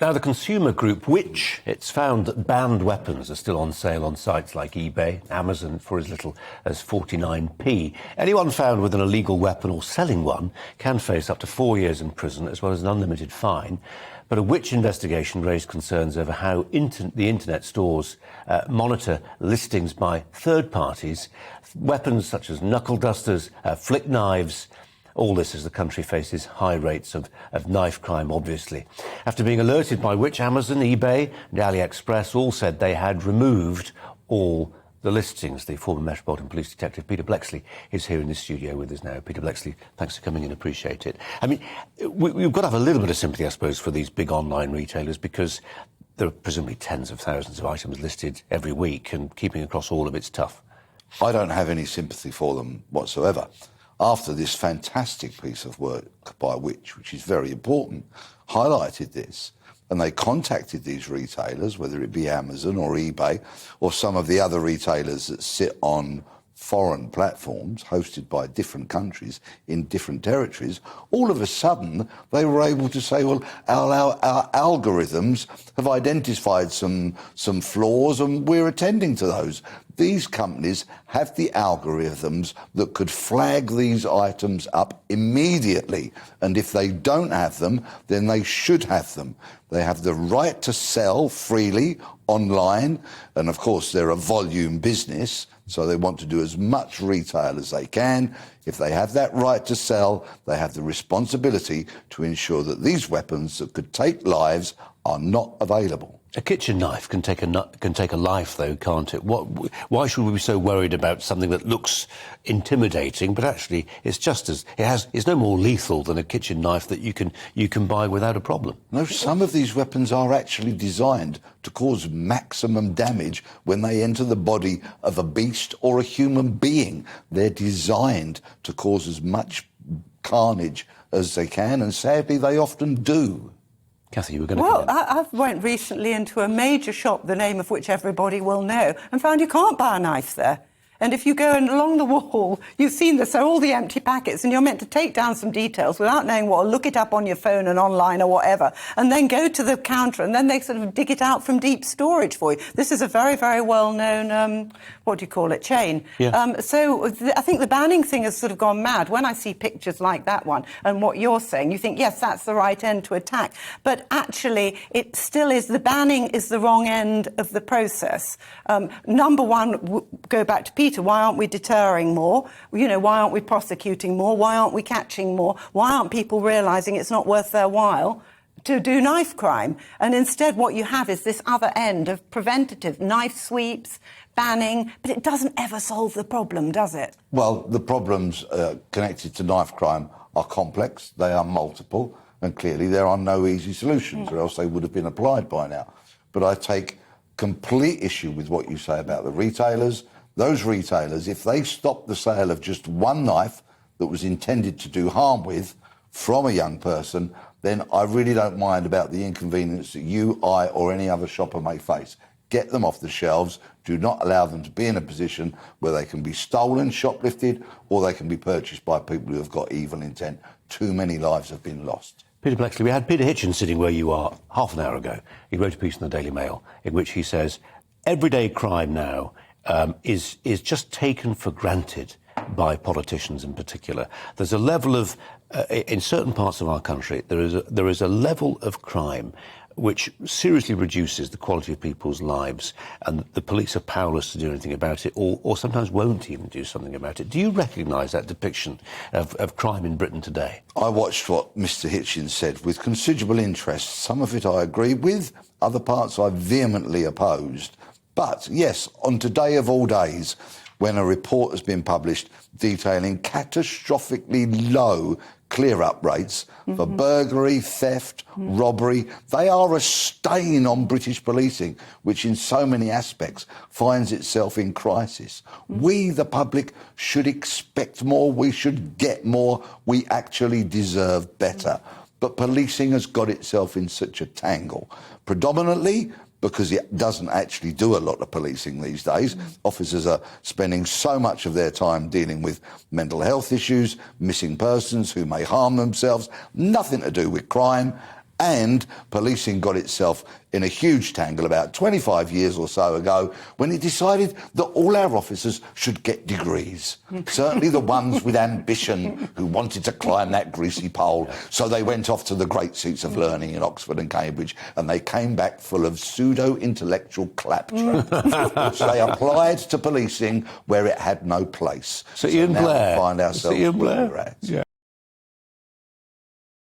Now, the consumer group Which, it's found that banned weapons are still on sale on sites like eBay, Amazon for as little as 49p. Anyone found with an illegal weapon or selling one can face up to 4 years in prison as well as an unlimited fine. But a Which investigation raised concerns over how the internet stores monitor listings by third parties, weapons such as knuckle dusters, flick knives. All this as the country faces high rates of knife crime, obviously. After being alerted by Which, Amazon, eBay and AliExpress all said they had removed all the listings. The former Metropolitan Police Detective Peter Bleksley is here in the studio with us now. Peter Bleksley, thanks for coming in, appreciate it. I mean, we've got to have a little bit of sympathy, I suppose, for these big online retailers because there are presumably tens of thousands of items listed every week and keeping across all of it's tough. I don't have any sympathy for them whatsoever. After this fantastic piece of work by which is very important, highlighted this, and they contacted these retailers, whether it be Amazon or eBay or some of the other retailers that sit on foreign platforms hosted by different countries in different territories, all of a sudden they were able to say, well, our algorithms have identified some flaws and we're attending to those. These companies have the algorithms that could flag these items up immediately. And if they don't have them, then they should have them. They have the right to sell freely online. And of course, they're a volume business, so they want to do as much retail as they can. If they have that right to sell, they have the responsibility to ensure that these weapons that could take lives are not available. A kitchen knife can take a life, though, can't it? Why should we be so worried about something that looks intimidating, but actually it's just as it's no more lethal than a kitchen knife that you can buy without a problem? No, some of these weapons are actually designed to cause maximum damage when they enter the body of a beast or a human being. They're designed to cause as much carnage as they can, and sadly they often do. Cathy, you were going to Well, I went recently into a major shop, the name of which everybody will know, and found you can't buy a knife there. And if you go along the wall, you've seen this, so all the empty packets, and you're meant to take down some details without knowing what, or look it up on your phone and online or whatever, and then go to the counter, and then they sort of dig it out from deep storage for you. This is a very, very well-known, what do you call it, chain. Yeah. I think the banning thing has sort of gone mad. When I see pictures like that one, and what you're saying, you think, yes, that's the right end to attack. But actually, it still is, the banning is the wrong end of the process. Number one, go back to Peter, why aren't we deterring more? You know, why aren't we prosecuting more? Why aren't we catching more? Why aren't people realising it's not worth their while to do knife crime? And instead what you have is this other end of preventative knife sweeps, banning, but it doesn't ever solve the problem, does it? Well, the problems connected to knife crime are complex, they are multiple, and clearly there are no easy solutions, or else they would have been applied by now. But I take complete issue with what you say about the retailers. Those retailers, if they stop the sale of just one knife that was intended to do harm with from a young person, then I really don't mind about the inconvenience that you, I, or any other shopper may face. Get them off the shelves. Do not allow them to be in a position where they can be stolen, shoplifted, or they can be purchased by people who have got evil intent. Too many lives have been lost. Peter Bleksley, we had Peter Hitchens sitting where you are half an hour ago. He wrote a piece in the Daily Mail in which he says, everyday crime now is just taken for granted by politicians in particular. There's a level of, in certain parts of our country, there is a level of crime which seriously reduces the quality of people's lives, and the police are powerless to do anything about it, or sometimes won't even do something about it. Do you recognise that depiction of crime in Britain today? I watched what Mr Hitchens said with considerable interest. Some of it I agree with, other parts I vehemently opposed. But, yes, on today of all days, when a report has been published detailing catastrophically low clear-up rates for burglary, theft, robbery, they are a stain on British policing, which in so many aspects finds itself in crisis. We, the public, should expect more, we should get more, we actually deserve better. But policing has got itself in such a tangle, predominantly because it doesn't actually do a lot of policing these days. Officers are spending so much of their time dealing with mental health issues, missing persons who may harm themselves, nothing to do with crime. And policing got itself in a huge tangle about 25 years or so ago when it decided that all our officers should get degrees. Certainly the ones with ambition who wanted to climb that greasy pole. So they went off to the great seats of learning in Oxford and Cambridge, and they came back full of pseudo-intellectual claptrap, which they applied to policing where it had no place. So Ian now Blair. we find ourselves Ian where Blair. we're at. Yeah.